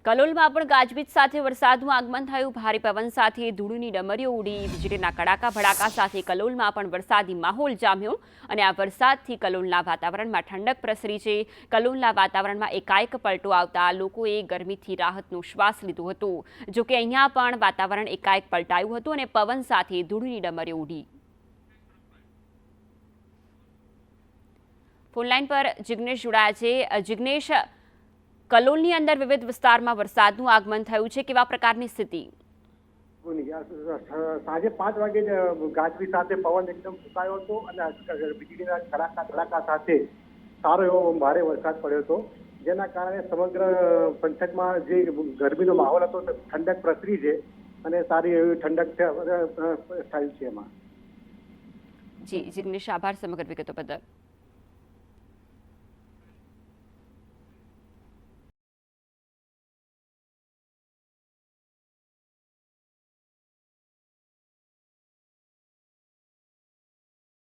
કલોલમાં પણ ગાજવીજ સાથે વરસાદનું આગમન થયું। ભારે પવન સાથે ધૂળની ડમરીઓ ઉડી। વીજળીના કડાકા ભડાકા સાથે કલોલમાં પણ વરસાદી માહોલ જામ્યો અને આ વરસાદથી કલોલના વાતાવરણમાં ઠંડક પ્રસરી છે। કલોલના વાતાવરણમાં એકાએક પલટો આવતા લોકોએ ગરમીથી રાહતનો શ્વાસ લીધો હતો। જો કે અહીંયા પણ વાતાવરણ એકાએક પલટાયું હતું અને પવન સાથે ધૂળની ડમરીઓ ઉડી। ફોનલાઈન પર જિગ્નેશ જોડાયા છે। જિગ્નેશ, કલોલની અંદર વિવિધ વિસ્તારમાં વરસાદનું આગમન થયું છે, કેવા પ્રકારની સ્થિતિ? સાંજે 5 વાગે ગાજવી સાથે પવન એકદમ ફૂંકાયો હતો અને વીજળીના ધડાકા સાથે સારો એવો ભારે વરસાદ પડ્યો હતો, જેના કારણે સમગ્ર પંથકમાં જે ગરમીનો માહોલ હતો ઠંડક પ્રસરી છે અને સારી એવી ઠંડક થયું છે એમાં। જી જિગ્નેશ, આભાર સમગ્ર વિગતો બદલ।